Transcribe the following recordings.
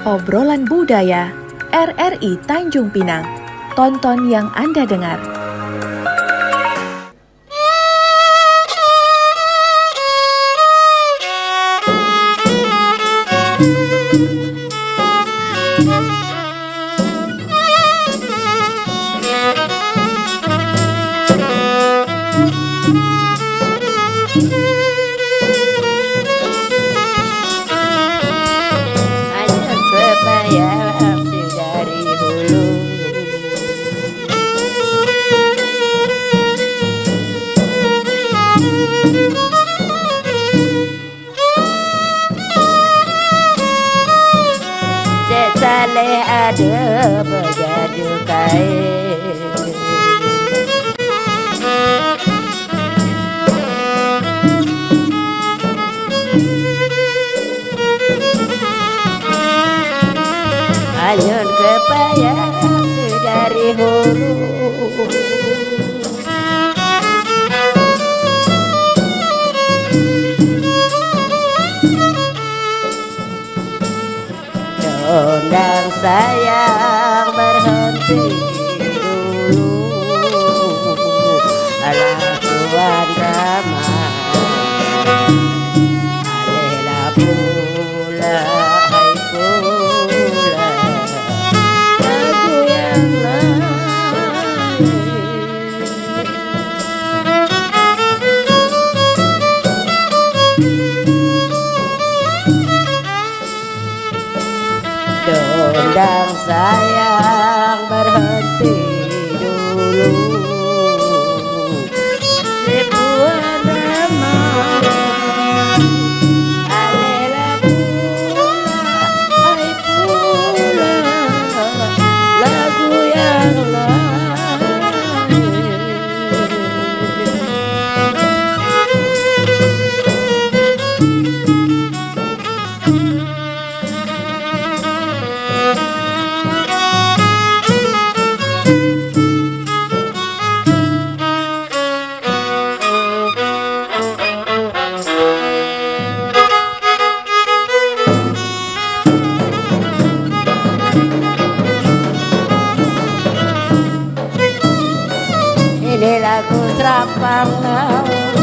Obrolan Budaya RRI Tanjung Pinang. Tonton yang Anda dengar. Saleh ada berjadu kain, anyun kepayang sedari hulu. Undang sayang berhenti dulu, alah tuan ramah, alehlah pula, hai pula lagu yang lain. Undang sayang berhenti dulu, sebuah ramah, alehlah pula, hai pula lagu yang lain. Ini lagu Serampang Laut,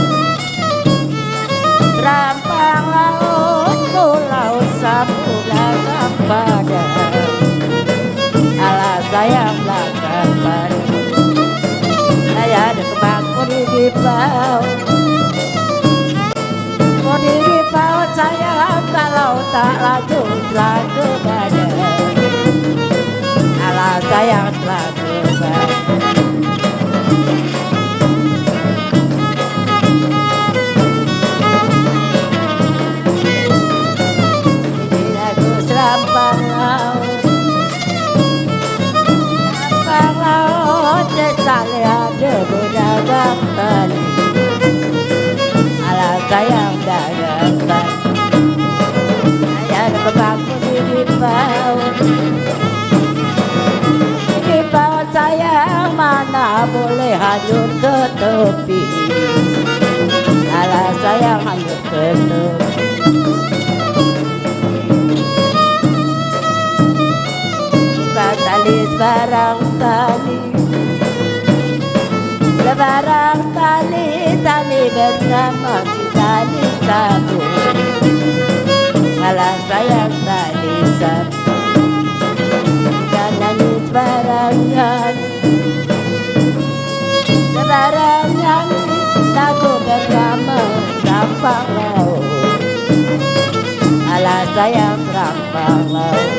Serampang Laut, Pulau Samudra Padang, alah sayang belakang pada saya ada kembang di paut, di paut sayang kalau tak lanjutlah ke badan, alah sayang telah ke badan. Serampang laut, Saleh ada berdagang tali, alah sayang dagang tali, saya ada kebangku di paut, di paut sayang mana boleh hanyut ke tepi, alah sayang hanyut ke tepi. Tali sebarang tali, sebarang tali, tali bernama tali sabu, alah sayang tali sabu, jangan sebarang nyanyi, sebarang nyanyi, lagu bernama Serampang Laut, alah sayang Serampang Laut.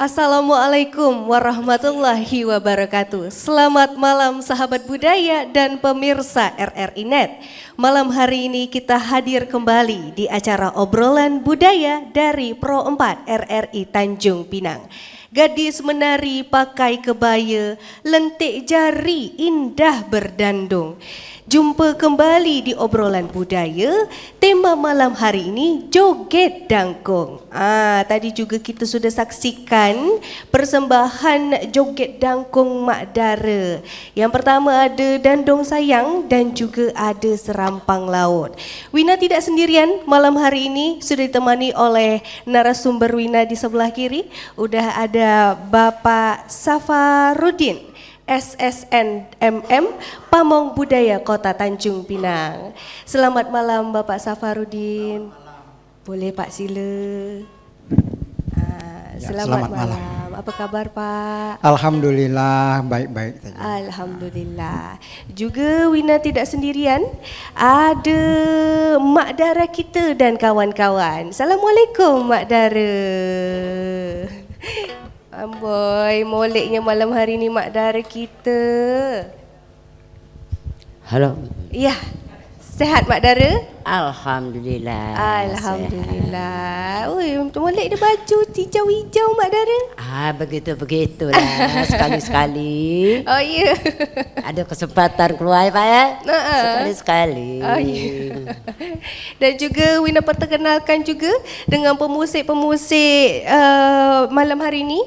Assalamualaikum warahmatullahi wabarakatuh. Selamat malam sahabat budaya dan pemirsa RRI Net. Malam hari ini kita hadir kembali di acara obrolan budaya dari Pro 4 RRI Tanjung Pinang. Gadis menari pakai kebaya, lentik jari indah berdandung. Jumpa kembali di obrolan budaya. Tema malam hari ini joget dangkung. Tadi juga kita sudah saksikan persembahan joget dangkung Mak Dara. Yang pertama ada Dandong Sayang dan juga ada Serampang Laut. Wina tidak sendirian malam hari ini, sudah ditemani oleh narasumber Wina di sebelah kiri. Udah ada Bapak Safarudin, SSN MM Pamong Budaya Kota Tanjung Pinang. Selamat malam Bapak Safarudin. Boleh Pak sila. Selamat malam. Apa kabar Pak? Alhamdulillah baik-baik saja. Alhamdulillah. Juga Wina tidak sendirian. Ada Mak Dara kita dan kawan-kawan. Assalamualaikum Mak Dara. Amboi, moleknya malam hari ni Mak Dara kita. Halo. Ya, sehat Mak Dara? Alhamdulillah. Alhamdulillah. Ui, molek dia baju hijau-hijau Mak Dara. Begitulah. Sekali-sekali. Oh ya. Ada kesempatan keluar Pak ya? Sekali-sekali. Oh ya. Dan juga Wina perkenalkan juga dengan pemusik-pemusik malam hari ini.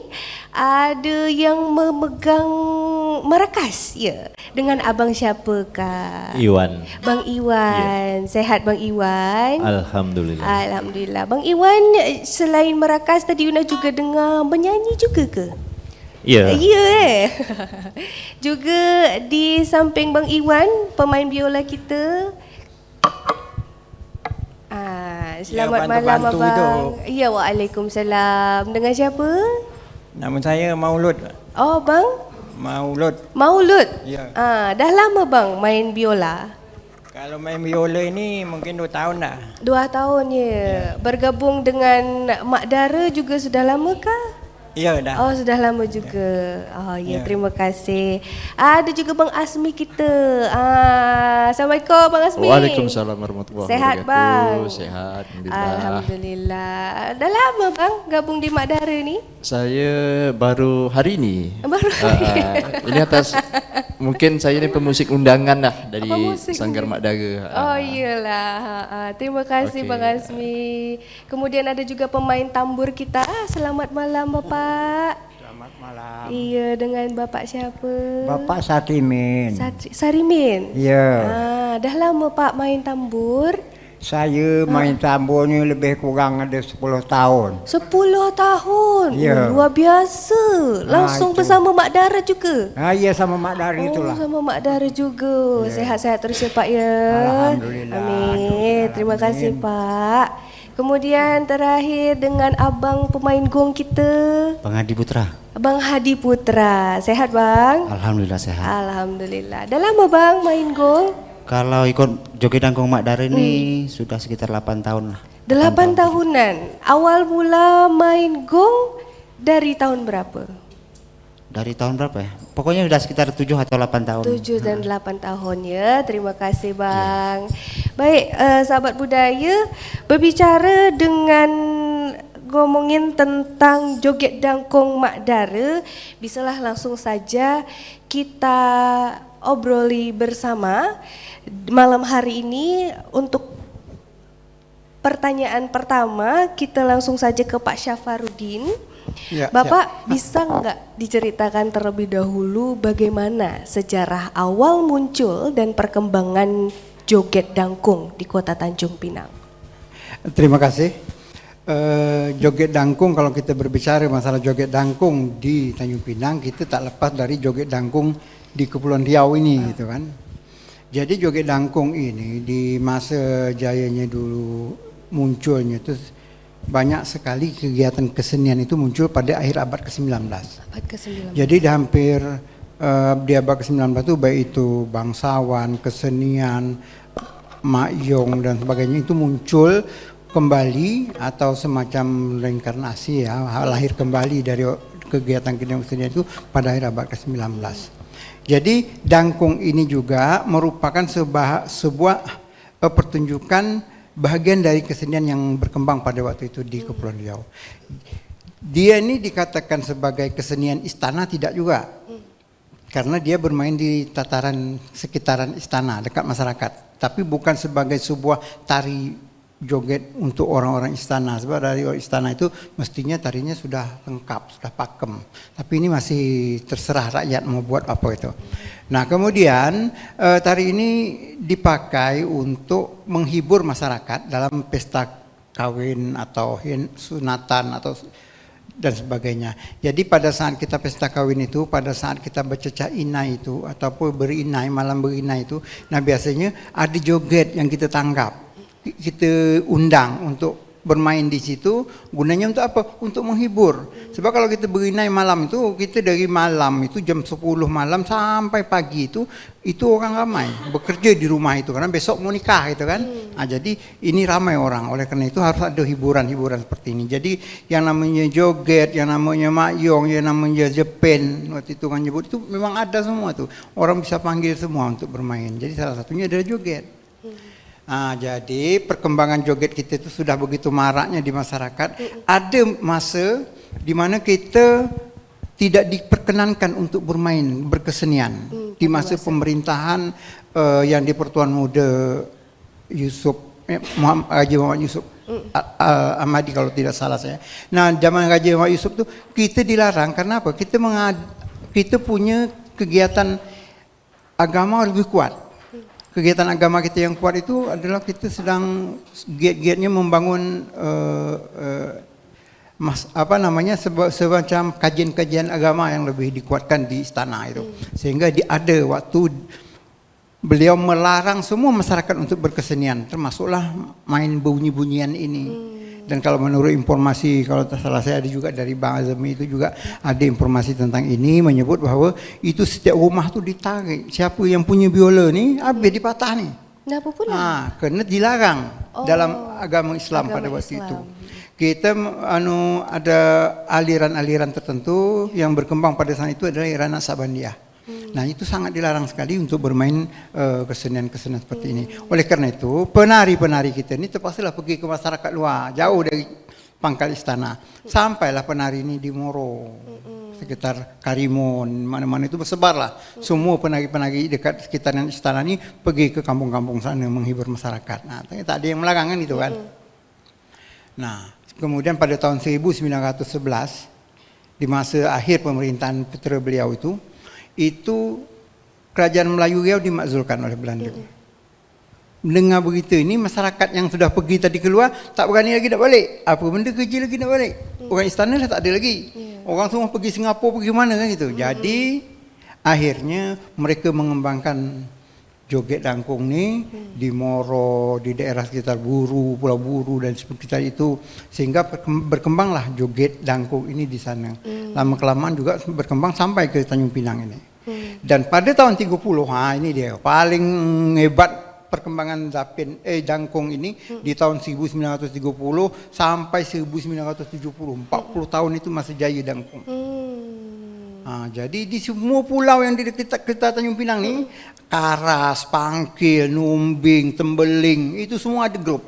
Ada yang memegang marakas ya. Dengan abang siapakah? Iwan. Bang Iwan. Ya. Sehat Bang Iwan? Alhamdulillah. Alhamdulillah. Bang Iwan selain marakas tadi Wina juga dengar menyanyi juga ke? Ya. Ya. Juga di samping Bang Iwan, pemain biola kita. Selamat malam Abang. Ya, waalaikumsalam. Dengan siapa? Nama saya Maulud. Oh, Bang? Maulud. Maulud? Ya. Dah lama Bang main biola? Kalau main biola ini mungkin 2 tahun dah. 2 tahun ya. Bergabung dengan Mak Dara juga sudah lama kah? Ya dah. Oh, sudah lama juga. Oh ya, Ya. terima kasih. Ada juga Bang Asmi kita. Assalamualaikum Bang Asmi. Waalaikumsalam warahmatullahi Sehat Bang? Sehat, Alhamdulillah. Dah lama Bang gabung di Mak Dara ni? Saya baru hari ini. Baru hari ini. Ini atas mungkin saya ni pemusik undangan lah dari Pemusik Sanggar Mak Dara. Oh iyalah. Terima kasih Okey. Bang Asmi. Kemudian ada juga pemain tambur kita. Selamat malam Bapak. Selamat malam. Iya, dengan Bapak siapa? Bapak Satimin. Sarimin. Ya. Dah lama Pak main tambur? Saya main tambur ni lebih kurang ada 10 tahun. 10 tahun. Ya. Luar biasa. Langsung itu. bersama Mak Dara juga. Ya sama Mak Dari itulah. Sama Mak Dara juga. Sehat-sehat terus ya Pak ya. Alhamdulillah. Amin. Terima kasih Pak. Kemudian terakhir dengan abang pemain gong kita, Bang Hadi Putra. Bang Hadi Putra. Sehat Bang? Alhamdulillah sehat. Alhamdulillah. Dah lama Bang main gong? Kalau ikut joget dangkung Mak Dara ini sudah sekitar 8 tahun lah. 8 tahunan. Awal mula main gong dari tahun berapa? Dari tahun berapa ya? Pokoknya sudah sekitar 7 atau 8 tahun. 7 dan 8 tahun ya. Terima kasih Bang. Baik, sahabat budaya, berbicara dengan ngomongin tentang joget dangkung Mak Dara, bisalah langsung saja kita obroli bersama malam hari ini. Untuk pertanyaan pertama, kita langsung saja ke Pak Safarudin. Ya, Bapak bisa nggak diceritakan terlebih dahulu bagaimana sejarah awal muncul dan perkembangan joget dangkung di Kota Tanjung Pinang? Terima kasih. Joget dangkung, kalau kita berbicara masalah joget dangkung di Tanjung Pinang, kita tak lepas dari joget dangkung di Kepulauan Riau ini gitu kan. Jadi joget dangkung ini di masa jayanya dulu munculnya itu banyak sekali kegiatan kesenian itu muncul pada akhir abad ke-19. Abad ke-19. Jadi hampir di abad ke-19 itu baik itu bangsawan, kesenian, makyong dan sebagainya itu muncul kembali atau semacam reinkarnasi ya, lahir kembali dari kegiatan kesenian itu pada akhir abad ke-19. Jadi dangkung ini juga merupakan sebuah pertunjukan bagian dari kesenian yang berkembang pada waktu itu di Kepulauan Riau. Dia ini dikatakan sebagai kesenian istana tidak juga, karena dia bermain di tataran sekitaran istana dekat masyarakat, tapi bukan sebagai sebuah tari joget untuk orang-orang istana, sebab dari istana itu mestinya tarinya sudah lengkap, sudah pakem, tapi ini masih terserah rakyat mau buat apa itu. Nah kemudian tari ini dipakai untuk menghibur masyarakat dalam pesta kawin atau sunatan atau dan sebagainya. Jadi pada saat kita pesta kawin itu, pada saat kita bercecah inai itu ataupun berinai, malam berinai itu, nah biasanya ada joget yang kita tanggap, kita undang untuk bermain di situ. Gunanya untuk apa? Untuk menghibur. Sebab kalau kita berinai malam itu, kita dari malam itu jam 10 malam sampai pagi itu orang ramai bekerja di rumah itu karena besok mau nikah gitu kan. Nah, jadi ini ramai orang. Oleh karena itu harus ada hiburan-hiburan seperti ini. Jadi yang namanya joget, yang namanya makyong, yang namanya jepen, waktu itu kan nyebut itu memang ada semua tuh. Orang bisa panggil semua untuk bermain. Jadi salah satunya adalah joget. Nah, jadi perkembangan joget kita itu sudah begitu maraknya di masyarakat. Ada masa di mana kita tidak diperkenankan untuk bermain berkesenian di masa pemerintahan yang di Pertuan Muda Haji Muhammad Yusuf Ahmadi kalau tidak salah saya. Nah, zaman Haji Muhammad Yusuf itu kita dilarang karena apa? Kita punya kegiatan agama lebih kuat. Kegiatan agama kita yang kuat itu adalah kita sedang giat-giatnya membangun semacam kajian-kajian agama yang lebih dikuatkan di istana itu. Sehingga ada waktu beliau melarang semua masyarakat untuk berkesenian, termasuklah main bunyi-bunyian ini. Dan kalau menurut informasi, kalau tak salah saya ada juga dari Bang Azmi itu juga ada informasi tentang ini, menyebut bahwa itu setiap rumah tu ditarik. Siapa yang punya biola ni habis dipatah ni. Kenapa pula? Kerana dilarang dalam agama Islam pada waktu itu. Kita ada aliran-aliran tertentu yang berkembang pada saat itu adalah aliran Naqsabandiyah. Nah itu sangat dilarang sekali untuk bermain kesenian-kesenian seperti ini. Oleh karena itu penari-penari kita ini terpaksalah pergi ke masyarakat luar, jauh dari pangkal istana. Sampailah penari ini di Moro, sekitar Karimun, mana-mana itu bersebarlah. Semua penari-penari dekat sekitaran istana ini pergi ke kampung-kampung sana menghibur masyarakat. Nah tak ada yang melarang kan itu kan. Nah kemudian pada tahun 1911 di masa akhir pemerintahan putera beliau itu kerajaan Melayu Riau dimakzulkan oleh Belanda. Mendengar berita ini, masyarakat yang sudah pergi tadi keluar tak berani lagi nak balik. Apa benda kerja lagi nak balik? Orang istana dah tak ada lagi. Orang semua pergi Singapura, pergi mana kan gitu. Jadi akhirnya mereka mengembangkan joget dangkung ni di Moro, di daerah sekitar Buru, Pulau Buru dan sekitar itu, sehingga berkembanglah joget dangkung ini di sana. Lama kelamaan juga berkembang sampai ke Tanjung Pinang ini. Dan pada tahun 30, ini dia paling hebat perkembangan dangkung ini di tahun 1930 sampai 1970. 40 tahun itu masih jaya dangkung. Jadi di semua pulau yang di dekat Tanjung Pinang ni, Karas, Pangkil, Numbing, Tembeling, itu semua ada grup.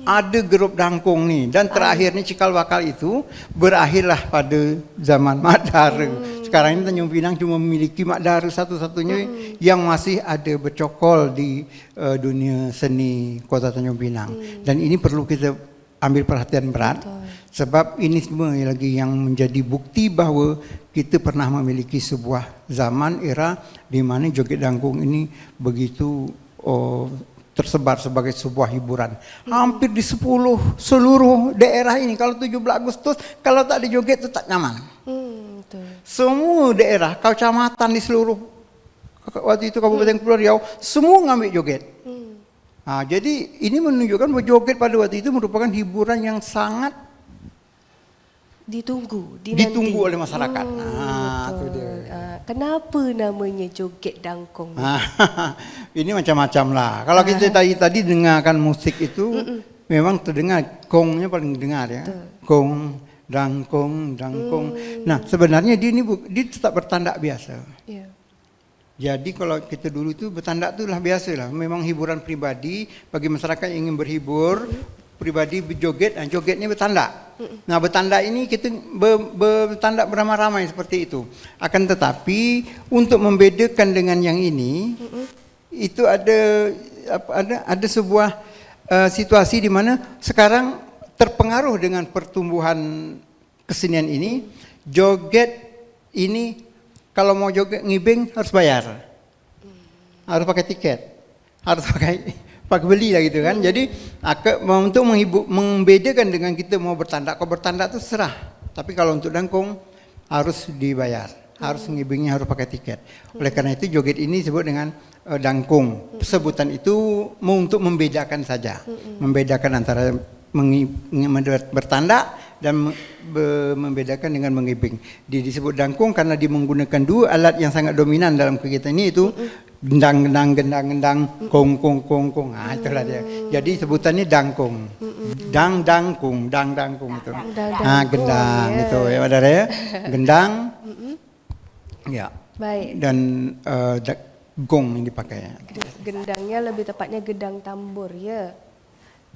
Ada grup dangkung ni. Dan terakhir ni cikal bakal itu berakhirlah pada zaman Mak Dara. Sekarang ini Tanjung Pinang cuma memiliki Mak Dara satu-satunya yang masih ada bercokol di dunia seni Kota Tanjung Pinang. Dan ini perlu kita ambil perhatian berat. Sebab ini semua lagi yang menjadi bukti bahawa kita pernah memiliki sebuah zaman era di mana joget dangkung ini begitu tersebar sebagai sebuah hiburan. Hampir di seluruh daerah ini. Kalau 17 Agustus, kalau tak ada joget itu tak nyaman. Semua daerah, kecamatan di seluruh waktu itu Kabupaten Kepulauan Riau, semua ngambil joget. Jadi ini menunjukkan bahwa joget pada waktu itu merupakan hiburan yang sangat ditunggu oleh masyarakat. Itu dia. Kenapa namanya joget dangkung? Ini macam-macam lah. Kalau kita tadi dengarkan musik itu, memang terdengar, gongnya paling dengar ya. Gong, dangkong, dangkong. Nah sebenarnya dia tetap bertandak biasa. Ya. Jadi kalau kita dulu itu bertandak itu lah biasa lah. Memang hiburan pribadi bagi masyarakat yang ingin berhibur, pribadi berjoget, dan jogetnya bertandak. Nah bertandak ini kita bertandak beramai-ramai seperti itu. Akan tetapi untuk membedakan dengan yang ini, itu ada sebuah situasi di mana sekarang terpengaruh dengan pertumbuhan kesenian ini, joget ini kalau mau joget ngibing harus bayar, harus pakai tiket, harus pakai beli lah gitu kan. Jadi untuk membedakan dengan kita mau bertandak, kalau bertandak itu serah, tapi kalau untuk dangkung harus dibayar, harus ngibingnya harus pakai tiket. Oleh karena itu joget ini disebut dengan dangkung. Sebutan itu untuk membedakan saja, membedakan antara bertandak dan membedakan dengan mengibing. Disebut dangkung karena dia menggunakan dua alat yang sangat dominan dalam kegiatan ini, itu gendang, kong, kong. Nah, itulah dia. Jadi sebutannya dangkung. Dangkung itu. Nah, gendang itu ya, saudara ya. Gendang. Ya. Baik. Dan gong yang dipakai. Gendangnya lebih tepatnya gendang tambur ya.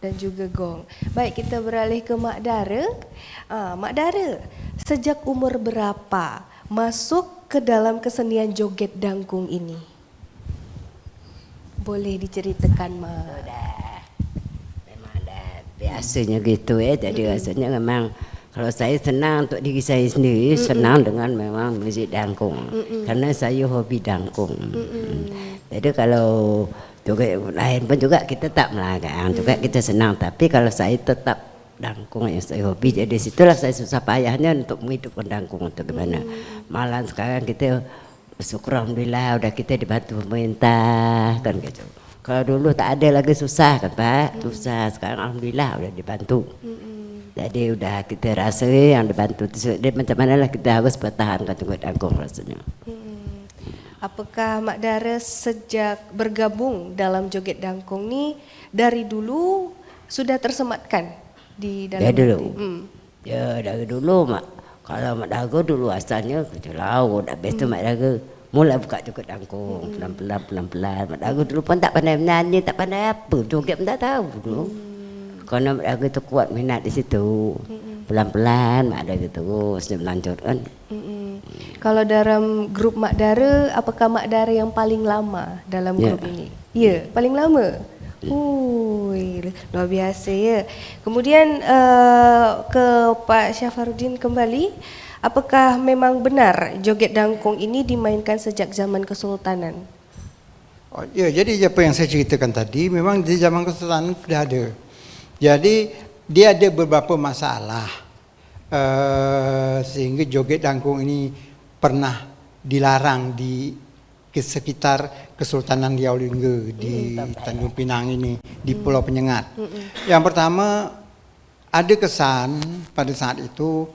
Dan juga gong. Baik, kita beralih ke Mak Dara. Mak Dara, sejak umur berapa masuk ke dalam kesenian joget dangkung ini? Boleh diceritakan, Mak? Memang dah biasanya gitu ya. Jadi rasanya memang kalau saya senang untuk diri saya sendiri, senang dengan memang muzik dangkung. Karena saya hobi dangkung. Jadi kalau joget lain pun juga kita tak melarang, juga kita senang. Tapi kalau saya tetap dangkung yang saya hobi, jadi situlah saya susah payahnya untuk menghidupkan dangkung untuk gimana. Malah sekarang kita bersyukur alhamdulillah udah kita dibantu pemerintah kan gitu. Kalau dulu tak ada lagi susah kan Pak, susah. Sekarang alhamdulillah udah dibantu. Jadi udah kita rasa yang dibantu itu macam mana lah kita harus pertahankan joget dangkung rasanya. Apakah Mak Dara sejak bergabung dalam joget dangkung ni dari dulu sudah tersematkan di dalam dari dulu? hati? Ya dari dulu Mak. Kalau Mak Dara dulu asalnya kerja laut, habis tu Mak Dara mula buka joget dangkung pelan-pelan. Mak Dara dulu pun tak pandai menyanyi, tak pandai apa, joget pun tak tahu dulu. Karena Mak Dara tu kuat minat di situ. Pelan-pelan Mak Dara terus dia melanjutkan. Kalau dalam grup Mak Dara, apakah Mak Dara yang paling lama dalam grup ini? Ya, paling lama. Luar biasa ya. Kemudian ke Pak Syafarudin kembali. Apakah memang benar joget dangkung ini dimainkan sejak zaman Kesultanan? Oh, ya, jadi apa yang saya ceritakan tadi memang di zaman Kesultanan sudah ada. Jadi dia ada beberapa masalah sehingga joget dangkung ini pernah dilarang di sekitar Kesultanan Riau Lingga di Tanjung Pinang ini, di Pulau Penyengat. Yang pertama, ada kesan pada saat itu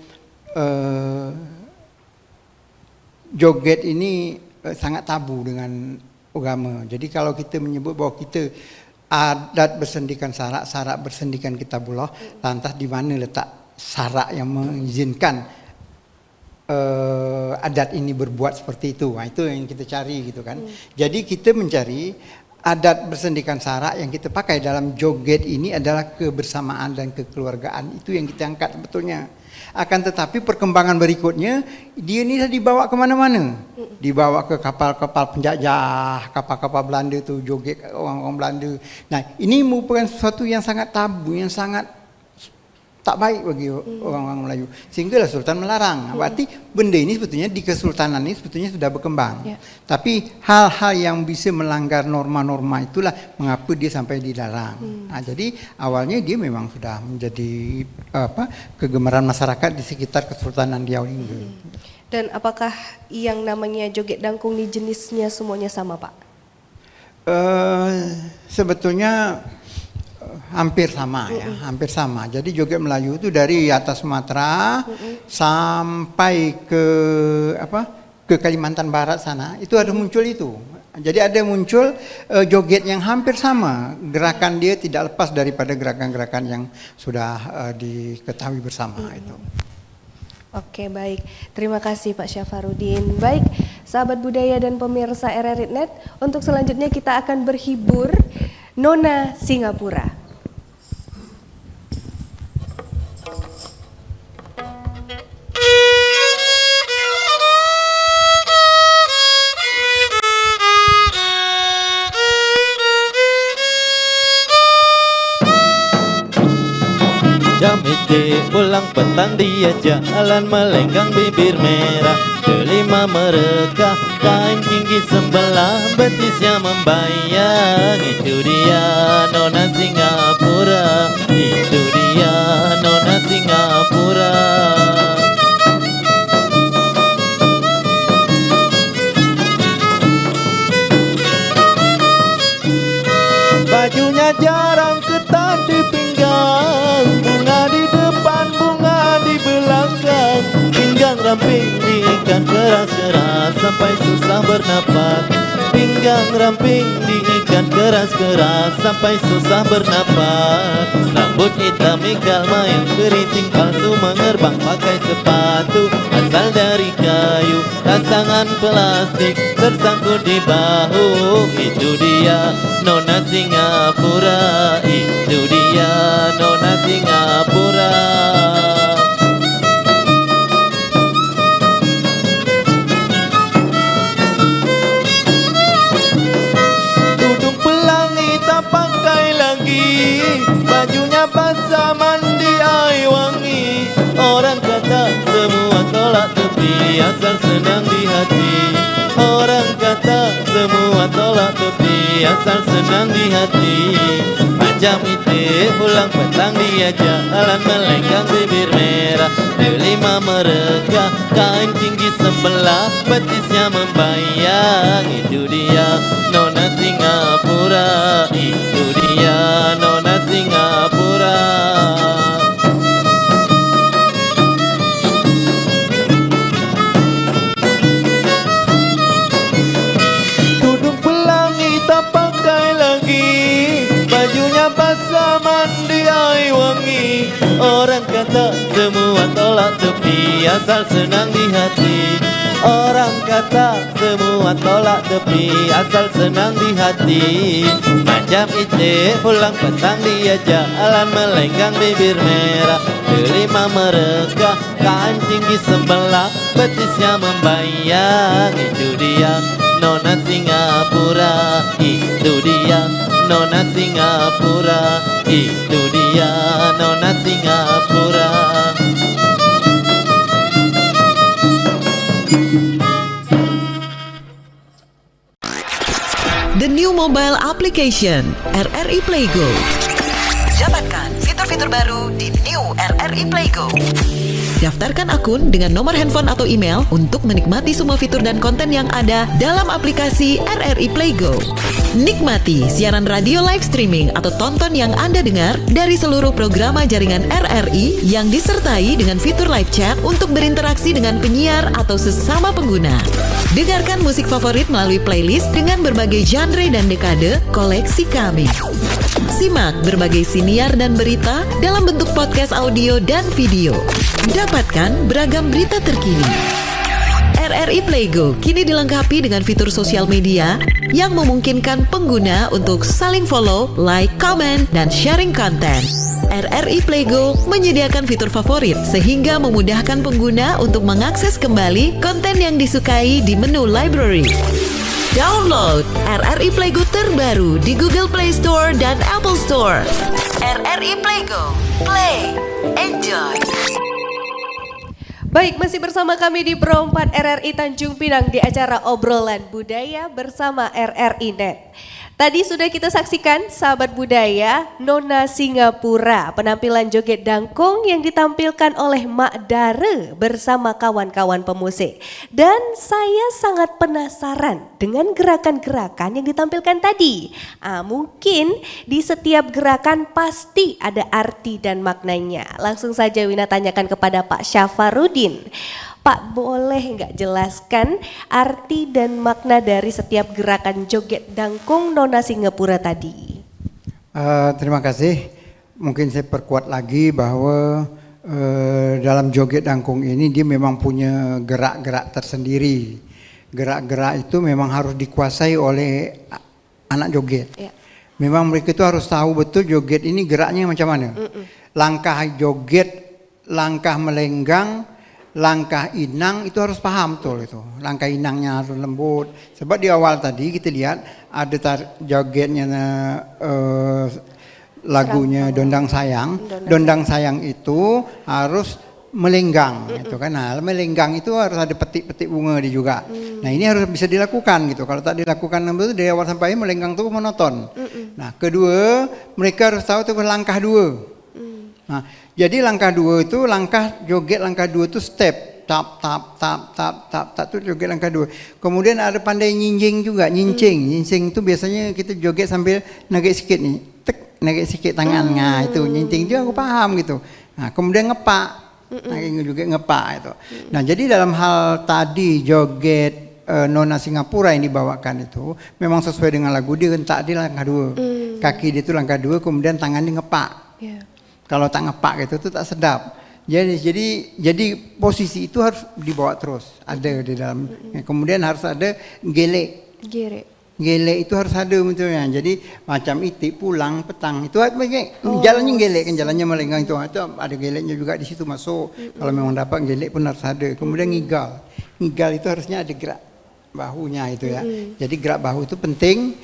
joget ini sangat tabu dengan agama. Jadi kalau kita menyebut bahwa kita adat bersendikan sarak, sarak bersendikan kitabullah, lantas di mana letak sarak yang mengizinkan adat ini berbuat seperti itu. Nah, itu yang kita cari gitu kan. Jadi kita mencari adat bersendikan sarak yang kita pakai dalam joget ini adalah kebersamaan dan kekeluargaan. Itu yang kita angkat sebetulnya. Akan tetapi perkembangan berikutnya dia ini dibawa kemana-mana. Dibawa ke kapal-kapal penjajah, kapal-kapal Belanda itu joget orang-orang Belanda. Nah ini merupakan sesuatu yang sangat tabu, yang sangat tak baik bagi orang-orang Melayu, sehinggalah Sultan melarang. Berarti benda ini sebetulnya di Kesultanan ini sebetulnya sudah berkembang. Tapi hal-hal yang bisa melanggar norma-norma itulah mengapa dia sampai dilarang. Nah, jadi awalnya dia memang sudah menjadi kegemaran masyarakat di sekitar Kesultanan Riau ini. Dan apakah yang namanya joget dangkung ini jenisnya semuanya sama Pak? Sebetulnya hampir sama ya, hampir sama. Jadi joget Melayu itu dari atas Sumatera sampai ke Kalimantan Barat sana itu ada muncul itu. Jadi ada muncul joget yang hampir sama, gerakan dia tidak lepas daripada gerakan-gerakan yang sudah diketahui bersama itu. Oke, baik. Terima kasih Pak Syafarudin. Baik, sahabat budaya dan pemirsa RRI.net, untuk selanjutnya kita akan berhibur Nona Singapura. Jam itu pulang petang dia jalan melenggang bibir merah. Kelima mereka kain tinggi sebelah betisnya membayang. Itu dia Nona Singapura. Itu dia Nona Singapura. Bajunya jarang ketat di pinggang, bunga di depan, bunga di belakang. Pinggang ramping diikat keras-keras sampai susah bernapas. Pinggang ramping diikat keras-keras sampai susah bernapas. Rambut hitam ikal main keriting palsu mengerbang pakai sepatu asal dari kayu. Tas tangan plastik tersangkut di bahu. Itu dia Nona Singapura. Itu dia Nona Singapura. Tudung pelangi tak pakai lagi, bajunya basah mandi air wangi. Orang kata semua tolak tepi asal senang di hati. Orang kata semua tolak tepi asal senang di hati. Macam itu pulang petang dia jalan melenggang bibir merah. Kelima mereka kain tinggi sebelah betisnya membayang. Itu dia Nona Singapura. Itu dia Nona Singapura. Tudung pelangi tak pakai lagi, bajunya basah mandi air wangi. Orang kata semua tolak tepi asal senang di hati. Orang kata semua tolak tepi asal senang di hati. Macam itu pulang petang dia jalan melenggang bibir merah. Kelima mereka kain tinggi sebelah betisnya membayang. Itu dia Nona Singapura. Itu dia Nona Singapura. Itu dia Nona Singapura. The new mobile application RRI Playgo. Dapatkan fitur-fitur baru di New RRI Playgo. Daftarkan akun dengan nomor handphone atau email untuk menikmati semua fitur dan konten yang ada dalam aplikasi RRI Playgo. Nikmati siaran radio live streaming atau tonton yang Anda dengar dari seluruh programa jaringan RRI yang disertai dengan fitur live chat untuk berinteraksi dengan penyiar atau sesama pengguna. Dengarkan musik favorit melalui playlist dengan berbagai genre dan dekade koleksi kami. Simak berbagai siniar dan berita dalam bentuk podcast audio dan video. Dapatkan beragam berita terkini. RRI Playgo kini dilengkapi dengan fitur sosial media yang memungkinkan pengguna untuk saling follow, like, comment, dan sharing konten. RRI Playgo menyediakan fitur favorit sehingga memudahkan pengguna untuk mengakses kembali konten yang disukai di menu library. Download RRI Playgo terbaru di Google Play Store dan Apple Store. RRI Playgo, play, enjoy. Baik, masih bersama kami di Pro 4 RRI Tanjung Pinang di acara Obrolan Budaya bersama RRI.net. Tadi sudah kita saksikan sahabat budaya Nona Singapura, penampilan joget dangkung yang ditampilkan oleh Mak Dare bersama kawan-kawan pemusik. Dan saya sangat penasaran dengan gerakan-gerakan yang ditampilkan tadi. Mungkin di setiap gerakan pasti ada arti dan maknanya. Langsung saja Wina tanyakan kepada Pak Syafarudin. Pak boleh nggak jelaskan arti dan makna dari setiap gerakan joget dangkung Nona Singapura tadi? Terima kasih. Mungkin saya perkuat lagi bahwa dalam joget dangkung ini dia memang punya gerak-gerak tersendiri. Gerak-gerak itu memang harus dikuasai oleh anak joget. Ya. Memang mereka itu harus tahu betul joget ini geraknya macam mana. Langkah joget, langkah melenggang, langkah inang itu harus paham betul itu. Langkah inangnya harus lembut. Sebab di awal tadi kita lihat ada jogetnya lagunya Dondang Sayang. Dondang Sayang itu harus melenggang gitu kan. Nah, melenggang itu harus ada petik-petik bunga dia juga. Nah, ini harus bisa dilakukan gitu. Kalau tak dilakukan itu dari awal sampai akhir melenggang itu monoton. Nah, kedua, mereka harus tahu tuh langkah dua. Nah, jadi langkah dua itu joget langkah dua itu step tap tap tap tap tap tap itu joget langkah dua. Kemudian ada pandai nyinjing juga, nyincing itu biasanya kita joget sambil nagik sikit nih. Tek, nagik sikit tangan. Nah, itu nyincing dia aku paham gitu. Nah, kemudian ngepak. Nah, juga ngepak itu. Nah, jadi dalam hal tadi joget Nona Singapura yang dibawakan itu memang sesuai dengan lagu dia, rentak dia langkah dua. Kaki dia itu langkah dua, kemudian tangan dia ngepak. Yeah. Kalau tak ngepak gitu tak sedap. Jadi posisi itu harus dibawa terus, ada di dalam. Kemudian harus ada gelek. Gelek itu harus ada betulnya. Jadi macam itik pulang petang itu jalannya gelek kan, jalannya melenggang itu ada geleknya juga di situ masuk. Kalau memang dapat gelek pun harus ada. Kemudian ngigal. Ngigal itu harusnya ada gerak bahunya itu ya. Jadi gerak bahu itu penting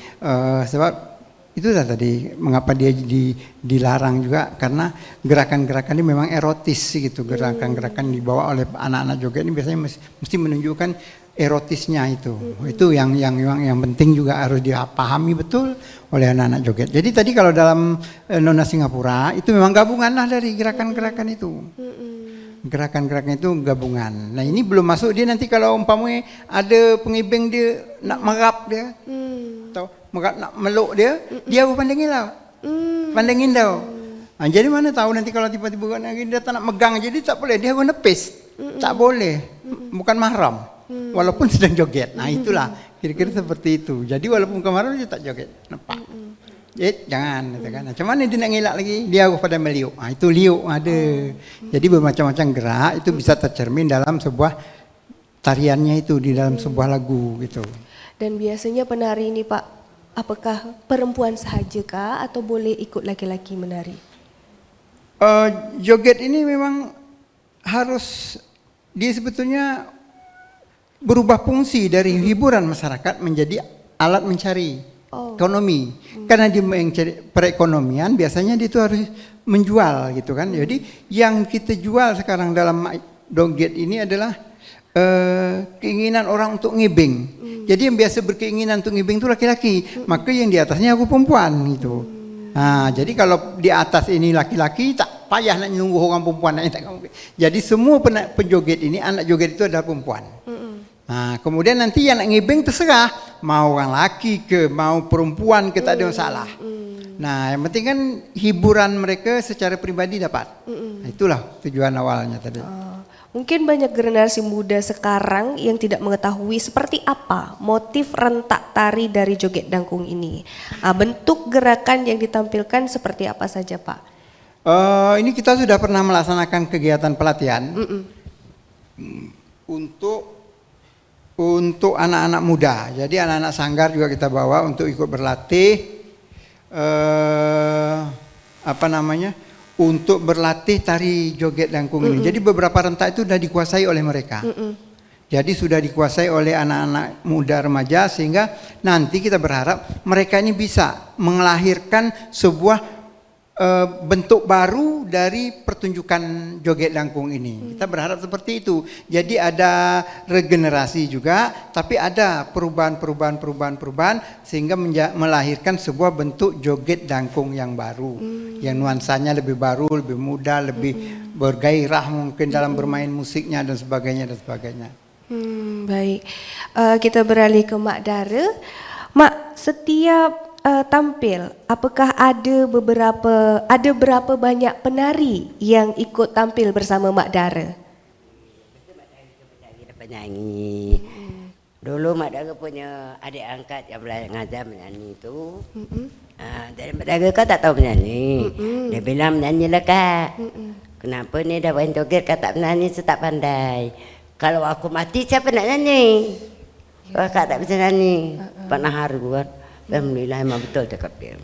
sebab itu tadi mengapa dia dilarang juga karena gerakan-gerakan ini memang erotis gitu. Gerakan-gerakan dibawa oleh anak-anak joget ini biasanya mesti menunjukkan erotisnya itu. Itu yang penting juga harus dipahami betul oleh anak-anak joget. Jadi tadi kalau dalam Nona Singapura itu memang gabungan lah dari gerakan-gerakan itu. Gerakan-gerakan itu gabungan. Nah, ini belum masuk dia nanti kalau umpamanya ada pengibing dia nak merap dia. Atau nak meluk dia aku pandangin lah. Pandangin tau. Nah, jadi mana tahu nanti kalau tiba-tiba dia tak nak megang jadi tak boleh, dia harus nepis. Tak boleh. Bukan mahram. Walaupun sedang joget. Nah, itulah kira-kira seperti itu. Jadi walaupun bukan mahram dia tak joget, nepak. Jangan gitu kan. Macam mana dia nak ngelak lagi? Dia harus pada meliuk. Nah, itu liuk ada. Jadi bermacam-macam gerak itu bisa tercermin dalam sebuah tariannya itu di dalam sebuah lagu gitu. Dan biasanya penari ini Pak, apakah perempuan sahajakah atau boleh ikut laki-laki menari? Joget ini memang harus dia sebetulnya berubah fungsi dari hiburan masyarakat menjadi alat mencari ekonomi. Karena dia mencari perekonomian biasanya dia itu harus menjual gitu kan. Jadi yang kita jual sekarang dalam joget ini adalah keinginan orang untuk ngibing. Jadi yang biasa berkeinginan untuk ngibing itu laki-laki, maka yang di atasnya aku perempuan gitu. Nah, jadi kalau di atas ini laki-laki tak payah nak nunggu orang perempuan. Jadi semua penjoget ini, anak joget itu adalah perempuan. Nah, kemudian nanti yang nak ngibing terserah mau orang laki ke mau perempuan ke tak ada masalah. Nah, yang penting kan hiburan mereka secara pribadi dapat. Nah, itulah tujuan awalnya tadi. Mungkin banyak generasi muda sekarang yang tidak mengetahui seperti apa motif rentak tari dari joget dangkung ini. Bentuk gerakan yang ditampilkan seperti apa saja Pak? Ini kita sudah pernah melaksanakan kegiatan pelatihan untuk anak-anak muda. Jadi anak-anak sanggar juga kita bawa untuk ikut berlatih. Untuk berlatih tari joget dangkung ini. Jadi beberapa rentak itu sudah dikuasai oleh mereka. Jadi sudah dikuasai oleh anak-anak muda remaja sehingga nanti kita berharap mereka ini bisa melahirkan sebuah bentuk baru dari pertunjukan joget dangkung ini. Kita berharap seperti itu. Jadi ada regenerasi juga, tapi ada perubahan sehingga melahirkan sebuah bentuk joget dangkung yang baru, yang nuansanya lebih baru, lebih muda, lebih bergairah mungkin dalam bermain musiknya dan sebagainya. Baik, kita beralih ke Mak Dara. Mak, setiap tampil, apakah ada berapa banyak penari yang ikut tampil bersama Mak Dara? penyanyi. Dulu Mak Daga punya adik angkat yang ngajar menyanyi itu. Dari Mak Daga kan tak tahu menyanyi. Dia bilang menyanyilah Kak. Kenapa ni dah main joget Kak tak menyanyi, saya tak pandai. Kalau aku mati siapa nak nyanyi? Kak tak bisa nyanyi. Pernah haru kan. Alhamdulillah memang betul cakap dia.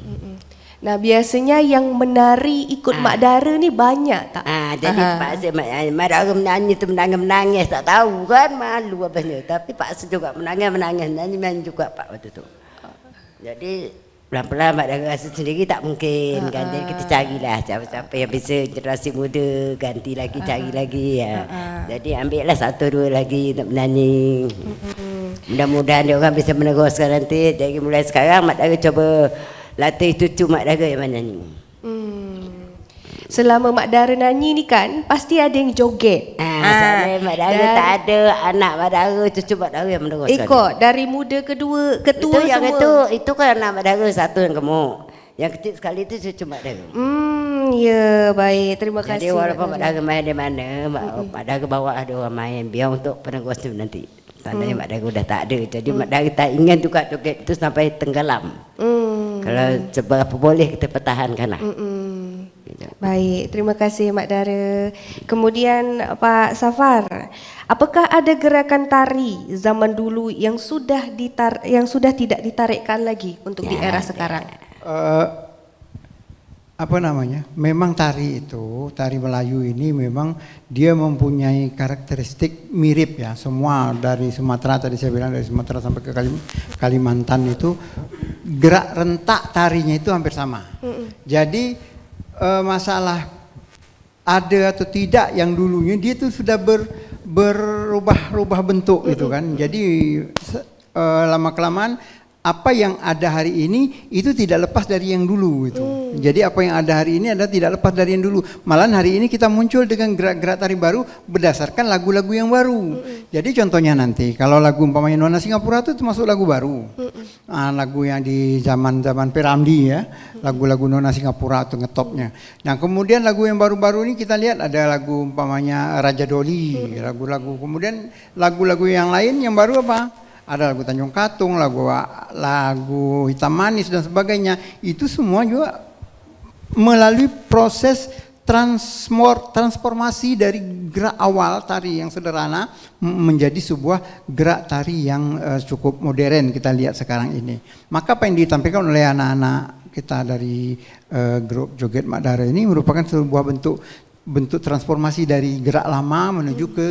Nah biasanya yang menari ikut Mak Dara ni banyak tak? Jadi paksa Mak Dara menyanyi tu menangis-menangis, tak tahu kan, malu abahnya. Tapi paksa juga menangis-menangis, nyanyi juga Pak waktu tu. Jadi pelan-pelan Mak Dara rasa sendiri tak mungkin kan. Jadi kita carilah siapa-siapa yang bisa generasi muda, ganti lagi, cari lagi ya. Jadi ambillah 1-2 lagi untuk menyanyi. Mudah-mudahan dia orang bisa meneruskan nanti. Jadi mulai sekarang Mak Dara cuba latih cucu Mak Dara yang menyanyi. Selama Mak Dara nyanyi ni kan pasti ada yang joget. Saya Mak Dara tak ada anak Mak Dara, cucu Mak Dara yang meneruskan. Ikut dari muda kedua, ketua itu yang semua. itu kan anak Mak Dara satu yang gemuk. Yang kecil sekali itu cucu Mak Dara. Ya baik, terima kasih. Jadi walaupun Mak Dara main di mana, Mak Dara bawa ada orang main biar untuk peneruskan nanti. Tandanya Mak Dara dah tak ada. Jadi Mak Dara tak ingin juga joget itu sampai tenggelam. Kalau seberapa boleh kita pertahankanlah. Baik, terima kasih Mak Dara. Kemudian Pak Safar, apakah ada gerakan tari zaman dulu yang sudah tidak ditarikkan lagi untuk di era sekarang? Memang tari itu, tari Melayu ini memang dia mempunyai karakteristik mirip ya. Semua dari Sumatera, tadi saya bilang dari Sumatera sampai ke Kalimantan itu gerak rentak tarinya itu hampir sama. Jadi masalah ada atau tidak yang dulunya dia itu sudah berubah bentuk gitu kan. Jadi lama-kelamaan apa yang ada hari ini itu tidak lepas dari yang dulu itu. Jadi apa yang ada hari ini adalah tidak lepas dari yang dulu. Malahan hari ini kita muncul dengan gerak-gerak tari baru berdasarkan lagu-lagu yang baru. Jadi contohnya nanti kalau lagu umpamanya Nona Singapura itu termasuk lagu baru. Lagu yang di zaman-zaman Piramdi ya, lagu-lagu Nona Singapura itu ngetopnya. Nah kemudian lagu yang baru-baru ini kita lihat ada lagu umpamanya Raja Doli, lagu-lagu kemudian lagu-lagu yang lain yang baru apa? Ada lagu Tanjung Katung, lagu Hitam Manis dan sebagainya. Itu semua juga melalui proses transformasi dari gerak awal tari yang sederhana menjadi sebuah gerak tari yang cukup modern kita lihat sekarang ini. Maka apa yang ditampilkan oleh anak-anak kita dari grup Joget Mak Dara ini merupakan sebuah bentuk transformasi dari gerak lama menuju ke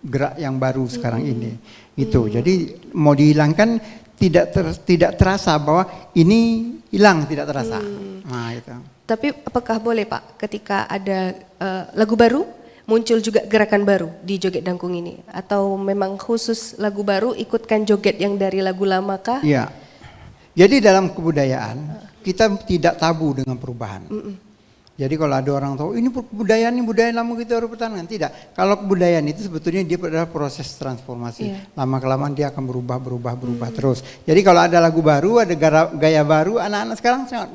gerak yang baru sekarang ini. Itu. Jadi mau dihilangkan tidak terasa bahwa ini hilang, tidak terasa. Nah, itu. Tapi apakah boleh Pak ketika ada lagu baru muncul juga gerakan baru di Joget Dangkung ini, atau memang khusus lagu baru ikutkan joget yang dari lagu lama kah? Iya. Jadi dalam kebudayaan kita tidak tabu dengan perubahan. Jadi kalau ada orang tahu ini budaya lama kita harus pertahankan, tidak. Kalau kebudayaan itu sebetulnya dia adalah proses transformasi. Lama-kelamaan dia akan berubah terus. Jadi kalau ada lagu baru, ada gaya baru, anak-anak sekarang sangat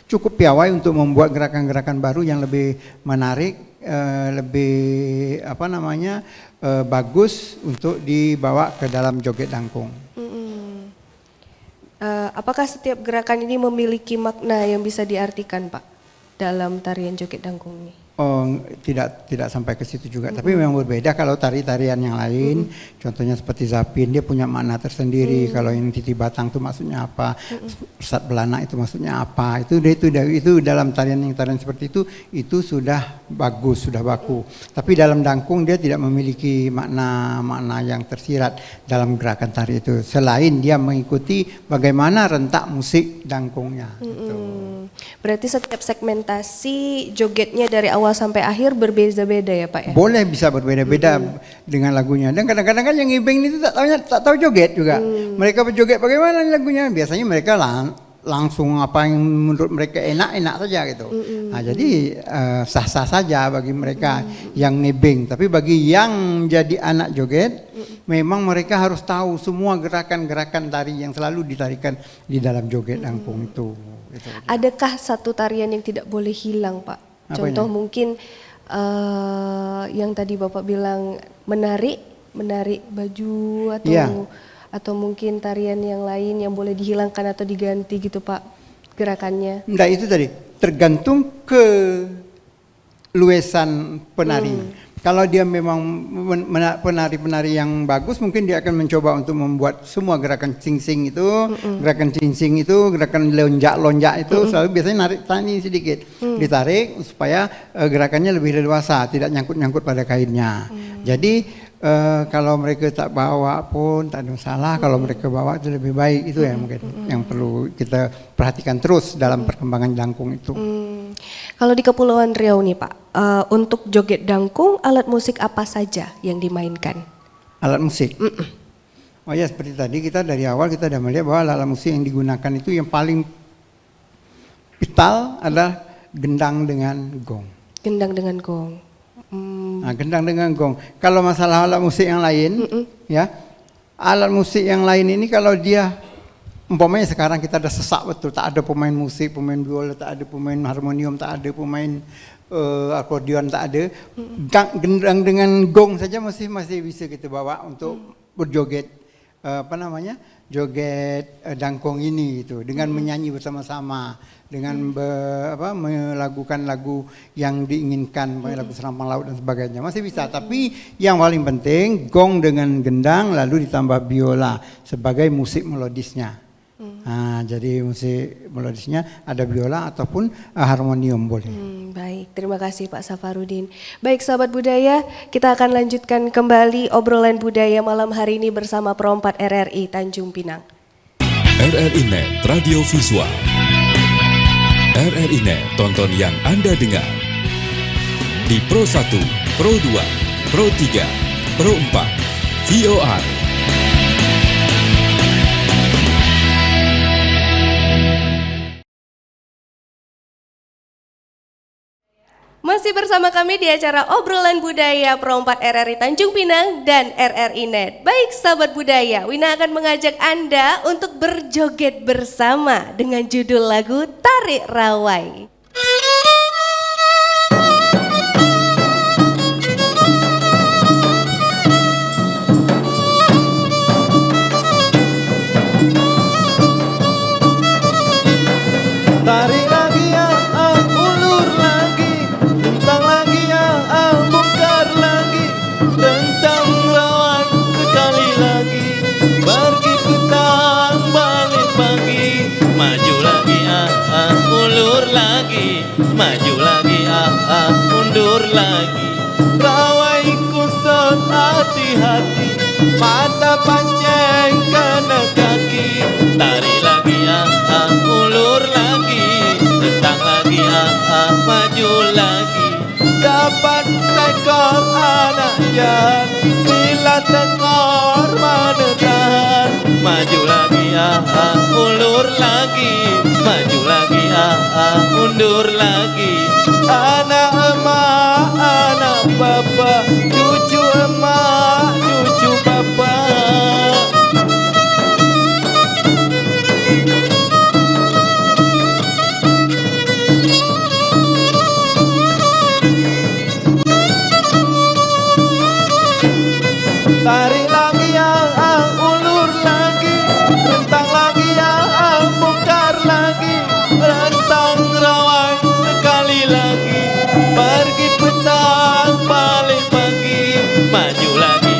cukup piawai untuk membuat gerakan-gerakan baru yang lebih menarik, lebih bagus untuk dibawa ke dalam Joget Dangkung. Apakah setiap gerakan ini memiliki makna yang bisa diartikan Pak dalam tarian Joget Dangkung ini? Oh, tidak sampai ke situ juga. Tapi memang berbeda kalau tarian yang lain. Contohnya seperti Zapin, dia punya makna tersendiri. Kalau yang Titi Batang itu maksudnya apa? Sat Belana itu maksudnya apa? Itu dalam tarian seperti itu sudah bagus, sudah baku. Tapi dalam dangkung dia tidak memiliki makna yang tersirat dalam gerakan tari itu. Selain dia mengikuti bagaimana rentak musik dangkungnya. Gitu. Berarti setiap segmentasi jogetnya dari awal sampai akhir berbeda-beda ya Pak ya? Boleh, bisa berbeda-beda dengan lagunya. Dan kadang-kadang kan yang ngibing itu tak tahu joget juga. Mereka berjoget bagaimana lagunya? Biasanya mereka langsung apa yang menurut mereka enak saja gitu. Nah, jadi sah-sah saja bagi mereka yang nebeng. Tapi bagi yang jadi anak joget, memang mereka harus tahu semua gerakan-gerakan tari yang selalu ditarikan di dalam Joget Dangkung itu. Gitu. Adakah satu tarian yang tidak boleh hilang Pak? Contoh mungkin yang tadi Bapak bilang menarik menari baju atau Iya. atau mungkin tarian yang lain yang boleh dihilangkan atau diganti gitu Pak gerakannya? Enggak, itu tadi tergantung ke luasan penari. Kalau dia memang penari-penari yang bagus, mungkin dia akan mencoba untuk membuat semua gerakan cingsing itu, gerakan lonjak-lonjak itu selalu biasanya narik tani sedikit, ditarik supaya gerakannya lebih leluasa, tidak nyangkut-nyangkut pada kainnya. Jadi kalau mereka tak bawa pun tak ada masalah, kalau mereka bawa itu lebih baik, itu ya mungkin yang perlu kita perhatikan terus dalam perkembangan dangkung itu. Kalau di Kepulauan Riau nih Pak, untuk joget dangkung alat musik apa saja yang dimainkan? Alat musik. Oh ya, seperti tadi kita dari awal kita sudah melihat bahwa alat musik yang digunakan itu yang paling vital adalah gendang dengan gong. Gendang dengan gong. Nah, gendang dengan gong. Kalau masalah alat musik yang lain, ya, alat musik yang lain ini kalau dia umpamanya sekarang kita ada sesak betul, tak ada pemain musik, pemain biola, tak ada pemain harmonium, tak ada pemain akordeon, tak ada. Gendang dengan gong saja masih bisa kita bawa untuk berjoget joget dangkong ini itu dengan menyanyi bersama-sama, dengan melakukan lagu yang diinginkan, lagu Serampan Laut dan sebagainya, masih bisa. Tapi yang paling penting gong dengan gendang lalu ditambah biola sebagai musik melodisnya. Nah, jadi musik melodisnya ada biola ataupun harmonium boleh. Baik, terima kasih Pak Safarudin. Baik sahabat budaya, kita akan lanjutkan kembali obrolan budaya malam hari ini bersama Pro4 RRI Tanjung Pinang. RRI Net Radio Visual. RRI Net, tonton yang Anda dengar. Di Pro 1, Pro 2, Pro 3, Pro 4, VOR. Masih bersama kami di acara obrolan budaya Pro4 RRI Tanjung Pinang dan RRI Net. Baik sahabat budaya, Wina akan mengajak Anda untuk berjoget bersama dengan judul lagu Tarik Rawai. Tarik lagi ya, ulur lagi, tentang lagi ya, bongkar lagi, tentang rawai sekali lagi, pergi petang balik pagi, maju lagi ya, ulur lagi, maju lagi ya, mundur lagi, rawai kusut hati-hati, mata pancing kena kaki, tarik lagi ya, ulur lagi, tentang lagi maju lagi, dapat seekor anak jahat, bila tekor mana tahan, maju lagi ulur lagi, maju lagi mundur lagi, anak emak, anak bapak, cucu emak, cucu bapak. Tarik lagi ya, ulur lagi, rentang lagi ya, bongkar lagi, rentang rawai sekali lagi, pergi petang balik pagi, maju lagi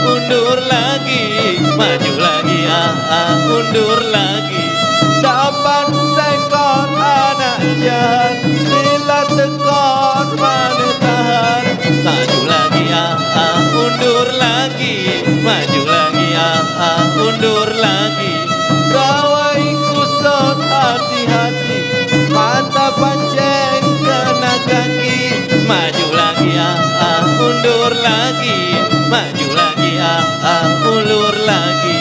mundur lagi, maju lagi mundur lagi, dapat seekor anak jahat, bila tekor mana tahan, maju lagi mundur lagi, maju lagi mundur lagi, rawai kusut hati-hati, mata pancing kena kaki, maju lagi mundur lagi, maju lagi ulur lagi,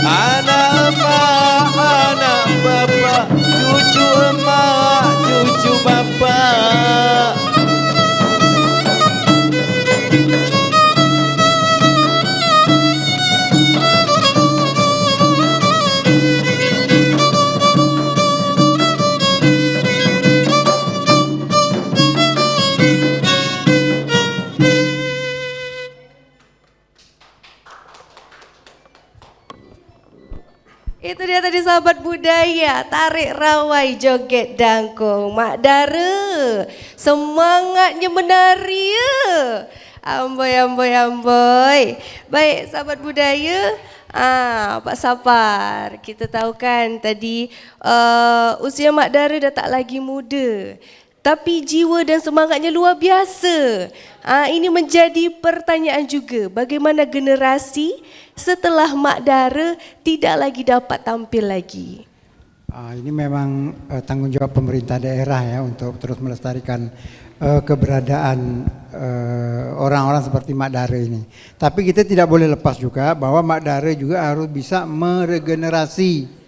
anak emak, anak bapak, cucu emak, cucu bapak. dia tadi sahabat budaya, tarik rawai joget dangkung. Mak Dara, semangatnya menari ya. Amboi, amboi, amboi. Baik sahabat budaya, Pak Sapar, kita tahu kan tadi usia Mak Dara dah tak lagi muda. Tapi jiwa dan semangatnya luar biasa. Ini menjadi pertanyaan juga, bagaimana generasi setelah Mak Dara tidak lagi dapat tampil lagi? Ini memang tanggung jawab pemerintah daerah ya untuk terus melestarikan keberadaan orang-orang seperti Mak Dara ini. Tapi kita tidak boleh lepas juga bahwa Mak Dara juga harus bisa meregenerasi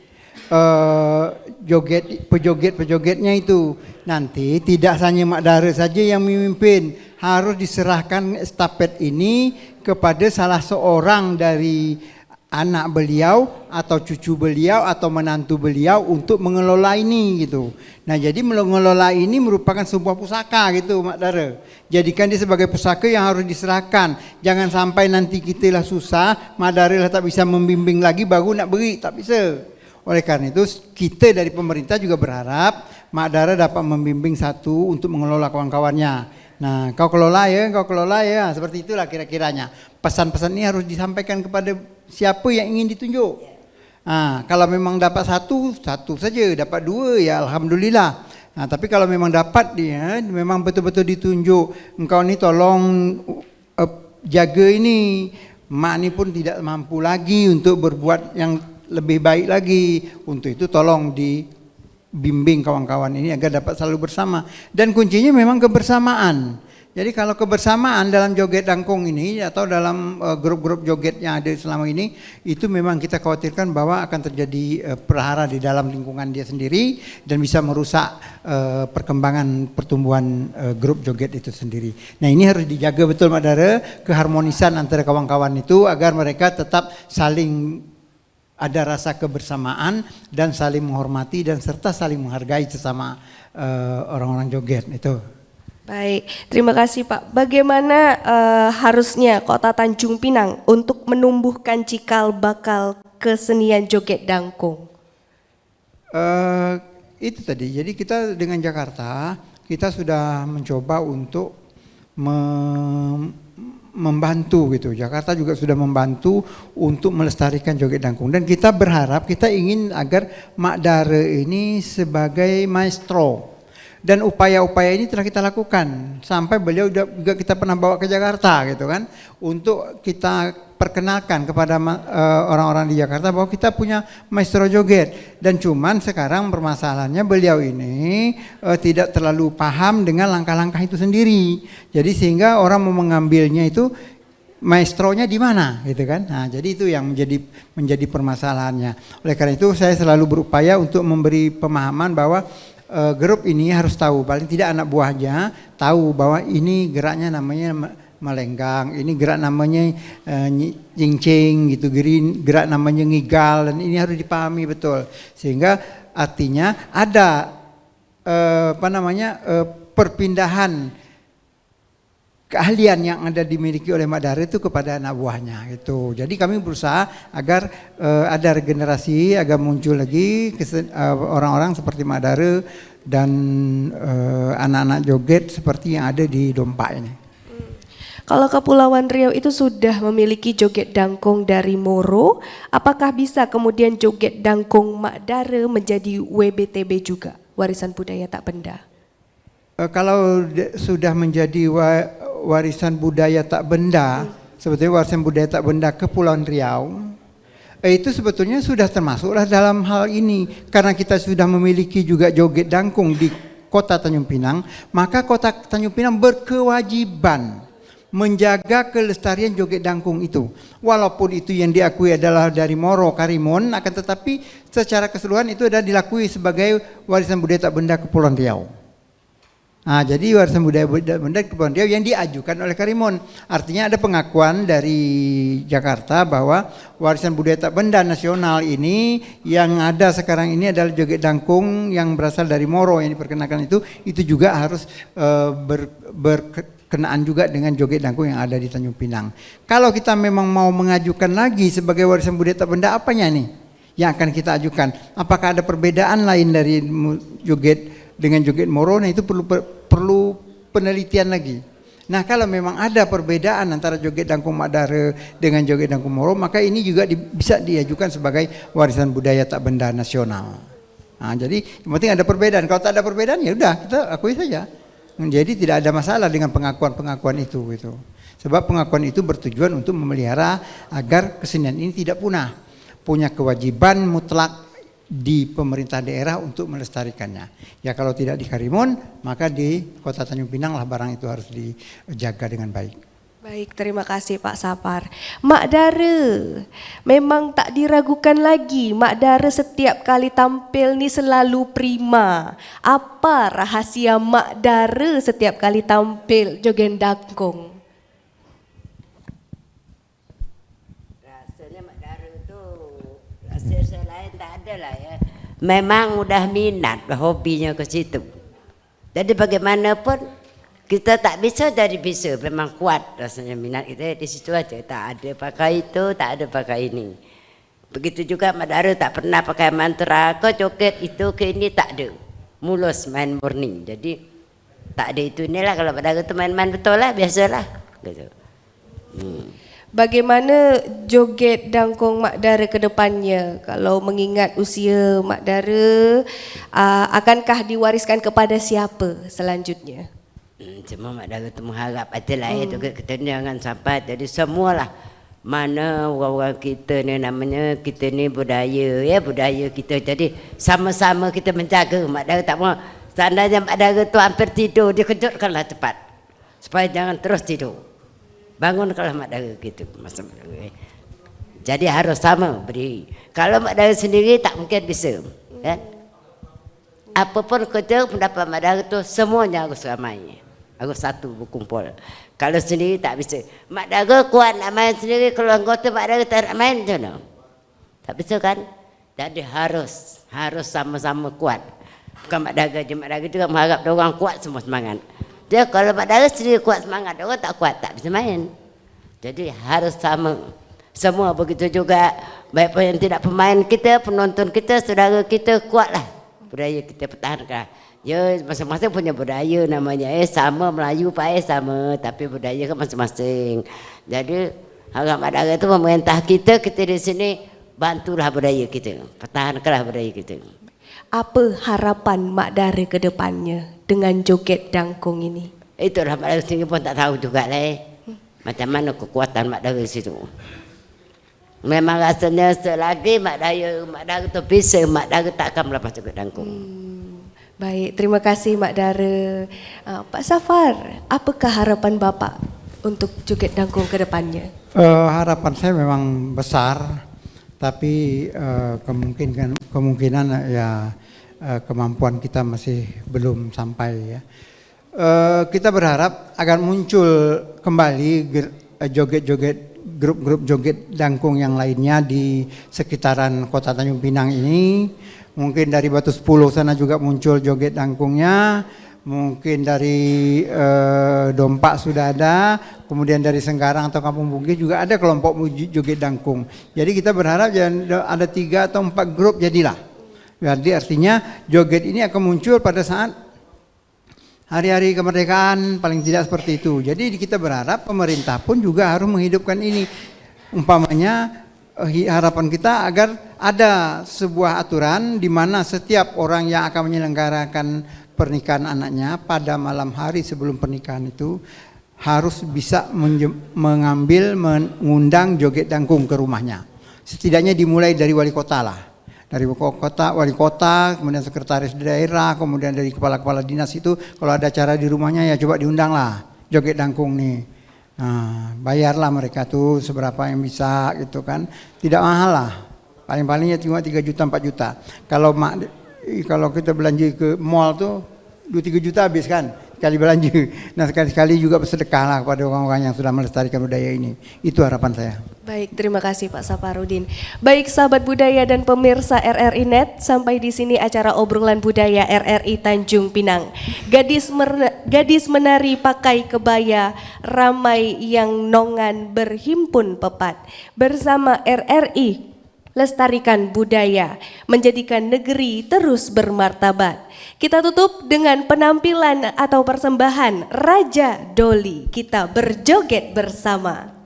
pejoget-pejogetnya itu. Nanti tidak hanya Mak Dara saja yang memimpin, harus diserahkan estafet ini kepada salah seorang dari anak beliau atau cucu beliau atau menantu beliau untuk mengelola ini gitu. Nah jadi mengelola ini merupakan sebuah pusaka gitu Mak Dara. Jadikan dia sebagai pusaka yang harus diserahkan. Jangan sampai nanti kita lah susah, Mak Dara lah tak bisa membimbing lagi baru nak beri, tak bisa. Oleh karena itu kita dari pemerintah juga berharap Mak Dara dapat membimbing satu untuk mengelola kawan-kawannya. Nah kau kelola ya, seperti itulah kira-kiranya. Pesan-pesan ini harus disampaikan kepada siapa yang ingin ditunjuk. Kalau memang dapat satu saja, dapat dua ya alhamdulillah. Nah tapi kalau memang dapat dia, memang betul-betul ditunjuk. Engkau ni tolong jaga ini. Mak ni pun tidak mampu lagi untuk berbuat yang lebih baik lagi. Untuk itu tolong dibimbing kawan-kawan ini agar dapat selalu bersama. Dan kuncinya memang kebersamaan. Jadi kalau kebersamaan dalam joget dangkung ini atau dalam grup-grup joget yang ada selama ini, itu memang kita khawatirkan bahwa akan terjadi perhara di dalam lingkungan dia sendiri dan bisa merusak perkembangan pertumbuhan grup joget itu sendiri. Nah ini harus dijaga betul Mak Dara, keharmonisan antara kawan-kawan itu agar mereka tetap saling ada rasa kebersamaan dan saling menghormati dan serta saling menghargai sesama orang-orang joget itu. Baik, terima kasih Pak. Bagaimana harusnya Kota Tanjung Pinang untuk menumbuhkan cikal bakal kesenian joget dangkung? Itu tadi, jadi kita dengan Jakarta, kita sudah mencoba untuk membantu gitu. Jakarta juga sudah membantu untuk melestarikan joget dangkung. Dan kita berharap, kita ingin agar Mak Dara ini sebagai maestro. Dan upaya-upaya ini telah kita lakukan sampai beliau juga kita pernah bawa ke Jakarta gitu kan, untuk kita perkenalkan kepada orang-orang di Jakarta bahwa kita punya maestro joget. Dan cuman sekarang permasalahannya beliau ini tidak terlalu paham dengan langkah-langkah itu sendiri. Jadi sehingga orang mau mengambilnya itu maestronya di mana gitu kan. Nah, jadi itu yang menjadi permasalahannya. Oleh karena itu saya selalu berupaya untuk memberi pemahaman bahwa grup ini harus tahu, paling tidak anak buahnya tahu bahwa ini geraknya namanya melenggang, ini gerak namanya cincing gitu, gerak namanya ngigal, dan ini harus dipahami betul. Sehingga artinya ada perpindahan keahlian yang ada dimiliki oleh Mak Dara itu kepada anak buahnya gitu. Jadi kami berusaha agar ada regenerasi, agar muncul lagi orang-orang seperti Mak Dara dan anak-anak joget seperti yang ada di Dompak ini. Kalau Kepulauan Riau itu sudah memiliki joget dangkung dari Moro, apakah bisa kemudian joget dangkung Mak Dara menjadi WBTB juga, warisan budaya tak benda? Kalau sudah menjadi warisan budaya tak benda, sebetulnya warisan budaya tak benda Kepulauan Riau, itu sebetulnya sudah termasuklah dalam hal ini. Karena kita sudah memiliki juga joget dangkung di Kota Tanjung Pinang, maka Kota Tanjung Pinang berkewajiban menjaga kelestarian joget dangkung itu. Walaupun itu yang diakui adalah dari Moro Karimun, akan tetapi secara keseluruhan itu adalah dilakui sebagai warisan budaya tak benda Kepulauan Riau. Nah, jadi warisan budaya benda Kepulauan Riau yang diajukan oleh Karimun. Artinya ada pengakuan dari Jakarta bahwa warisan budaya tak benda nasional ini yang ada sekarang ini adalah joget dangkung yang berasal dari Moro yang diperkenalkan itu juga harus berkenaan juga dengan joget dangkung yang ada di Tanjung Pinang. Kalau kita memang mau mengajukan lagi sebagai warisan budaya tak benda, apanya nih? yang akan kita ajukan. Apakah ada perbedaan lain dari joget dengan joget Moro? Nah itu perlu penelitian lagi. Nah kalau memang ada perbedaan antara joget Dangkung Mak Dara dengan joget Dangkung Moro, maka ini juga bisa diajukan sebagai warisan budaya tak benda nasional. Nah, jadi yang penting ada perbedaan. Kalau tak ada perbedaan ya udah kita akui saja. Jadi tidak ada masalah dengan pengakuan itu gitu. Sebab pengakuan itu bertujuan untuk memelihara agar kesenian ini tidak punah. Punya kewajiban mutlak di pemerintah daerah untuk melestarikannya. Ya kalau tidak di Karimun, maka di Kota Tanjung Pinang lah barang itu harus dijaga dengan baik. Baik, terima kasih Pak Sapar. Mak Dara, memang tak diragukan lagi, Mak Dara setiap kali tampil ni selalu prima. Apa rahasia Mak Dara setiap kali tampil joget dangkung? Saya lain tak ada lah ya. Memang udah minat hobinya ke situ. Jadi bagaimanapun kita tak bisa jadi bisa. Memang kuat rasanya minat kita di situ aja. Tak ada pakai itu, tak ada pakai ini. Begitu juga Mak Dara tak pernah pakai mantra ke joget itu ke ini, tak ada. Mulus main murni. Jadi tak ada itu inilah. Kalau Mak Dara itu main-main betul lah, biasalah. Gitu. Bagaimana joget dangkung Mak Dara ke depannya? Kalau mengingat usia Mak Dara, akankah diwariskan kepada siapa selanjutnya? Cuma Mak Dara itu mengharap aja lah ya, kita jangan sampai jadi semualah. Mana orang-orang kita ni namanya, kita ni budaya ya, budaya kita. Jadi sama-sama kita menjaga. Mak Dara tak mau, seandainya Mak Dara tu hampir tidur, dikejutkanlah cepat. Supaya jangan terus tidur. Bangun kalau Mak Dara gitu. Jadi harus sama berdiri. Kalau Mak Dara sendiri tak mungkin bisa. Kan? Apapun kerja pendapat Mak Dara tu semuanya harus ramai. Harus satu berkumpul. Kalau sendiri tak bisa. Mak Dara kuat nak main sendiri, kalau anggota Mak Dara tak nak main macam mana? Tak bisa kan? Jadi harus sama-sama kuat. Bukan Mak Dara je, Mak Dara juga mengharap orang kuat semua semangat. Dia kalau Mak Dara sendiri kuat semangat, orang tak kuat tak bisa main. Jadi harus sama. Semua begitu juga. Baik pun yang tidak pemain kita, penonton kita, saudara kita, kuatlah. Budaya kita pertahankan. Ya masing-masing punya budaya namanya. Sama Melayu Pak sama, tapi budaya kan masing-masing. Jadi harap Mak Dara itu memerintah kita di sini, bantulah budaya kita. Pertahankanlah budaya kita. Apa harapan Mak Dara ke depannya dengan joget dangkung ini? Itulah Mak Dara sendiri pun tak tahu juga lah. Macam mana kekuatan Mak Dara situ. Memang rasanya selagi Mak Dara tu bisa, Mak Dara tak akan melepas joget dangkung. Baik, terima kasih Mak Dara. Pak Safar, apakah harapan Bapak untuk joget dangkung ke depannya? Harapan saya memang besar, tapi kemungkinan ya kemampuan kita masih belum sampai ya. Kita berharap akan muncul kembali joget-joget, grup-grup joget dangkung yang lainnya di sekitaran Kota Tanjung Pinang ini. Mungkin dari Batu 10 sana juga muncul joget dangkungnya. Mungkin dari Dompak sudah ada, kemudian dari Senggarang atau Kampung Bugis juga ada kelompok joget dangkung. Jadi kita berharap ada 3 atau 4 grup jadilah. Jadi artinya joget ini akan muncul pada saat hari-hari kemerdekaan, paling tidak seperti itu. Jadi kita berharap pemerintah pun juga harus menghidupkan ini. Umpamanya harapan kita agar ada sebuah aturan di mana setiap orang yang akan menyelenggarakan pernikahan anaknya pada malam hari sebelum pernikahan itu harus bisa mengundang joget dangkung ke rumahnya. Setidaknya dimulai dari wali kota lah. Dari wali kota, kemudian sekretaris daerah, kemudian dari kepala-kepala dinas itu kalau ada acara di rumahnya ya coba diundang lah joget dangkung nih. Nah, bayarlah mereka tuh seberapa yang bisa gitu kan. Tidak mahal lah. Paling-palingnya cuma 3 juta 4 juta. Kalau kita belanja ke mall tuh 2-3 juta habis kan sekali belanja. Nah sekali-sekali juga bersedekah lah kepada orang-orang yang sudah melestarikan budaya ini. Itu harapan saya. Baik, terima kasih Pak Saparudin. Baik sahabat budaya dan pemirsa RRI Net, sampai di sini acara obrolan budaya RRI Tanjung Pinang. Gadis menari pakai kebaya, ramai yang nongan berhimpun pepat. Bersama RRI lestarikan budaya, menjadikan negeri terus bermartabat. Kita tutup dengan penampilan atau persembahan Raja Doli. Kita berjoget bersama.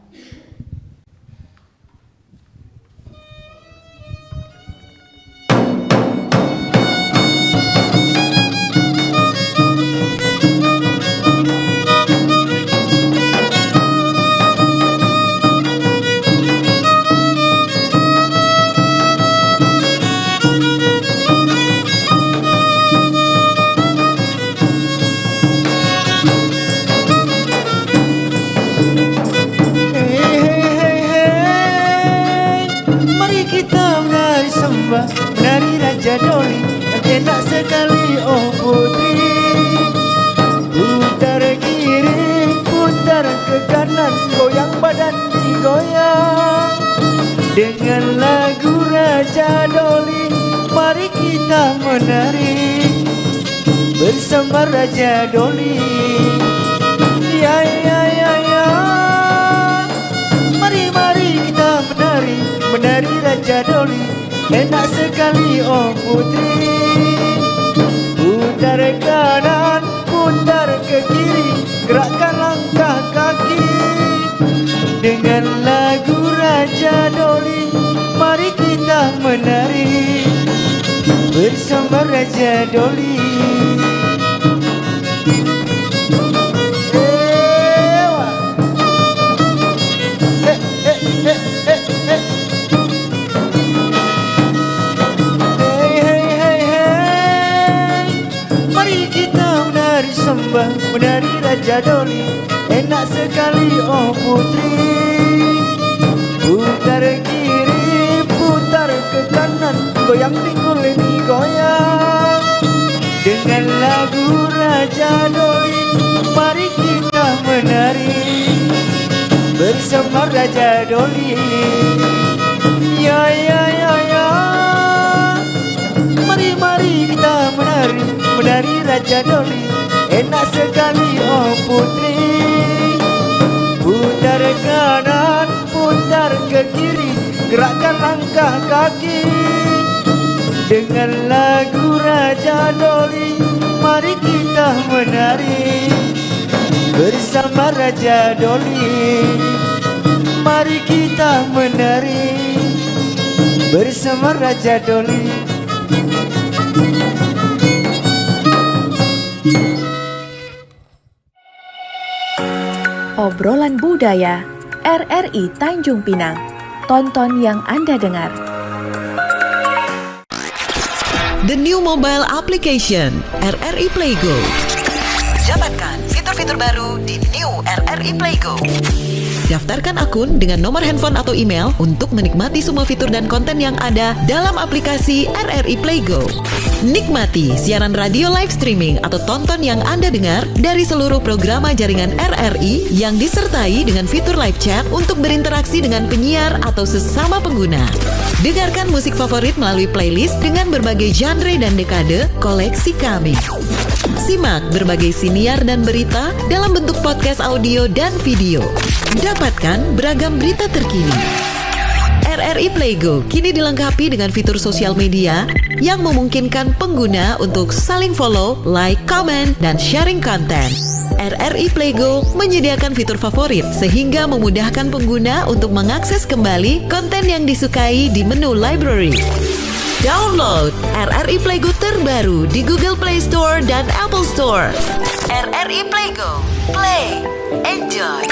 Menari Raja Doli yang enak sekali oh putri. Putar kiri, putar ke kanan, goyang badan digoyang. Dengan lagu Raja Doli, mari kita menari bersama Raja Doli. Ya ya ya ya, mari mari kita menari, menari Raja Doli. Enak sekali oh putri. Putar kanan, putar ke kiri, gerakkan langkah kaki. Dengan lagu Raja Doli, mari kita menari bersama Raja Doli. Menari Raja Doli, enak sekali oh putri. Putar kiri, putar ke kanan, goyang pinggul ini goyang. Dengan lagu Raja Doli, mari kita menari bersama Raja Doli. Ya ya ya ya, mari mari kita menari, menari Raja Doli. Enak sekali oh putri. Putar kanan, putar ke kiri, gerakkan langkah kaki. Dengan lagu Raja Doli, mari kita menari bersama Raja Doli. Mari kita menari bersama Raja Doli. Obrolan budaya RRI Tanjung Pinang. Tonton yang Anda dengar. The new mobile application RRI Playgo. Dapatkan fitur-fitur baru di New RRI Playgo. Daftarkan akun dengan nomor handphone atau email untuk menikmati semua fitur dan konten yang ada dalam aplikasi RRI Playgo. Nikmati siaran radio live streaming atau tonton yang Anda dengar dari seluruh programa jaringan RRI yang disertai dengan fitur live chat untuk berinteraksi dengan penyiar atau sesama pengguna. Dengarkan musik favorit melalui playlist dengan berbagai genre dan dekade koleksi kami. Simak berbagai siniar dan berita dalam bentuk podcast audio dan video. Dapatkan beragam berita terkini. RRI Playgo kini dilengkapi dengan fitur sosial media yang memungkinkan pengguna untuk saling follow, like, comment, dan sharing konten. RRI Playgo menyediakan fitur favorit sehingga memudahkan pengguna untuk mengakses kembali konten yang disukai di menu library. Download RRI Playgo terbaru di Google Play Store dan Apple Store. RRI Playgo, play, enjoy.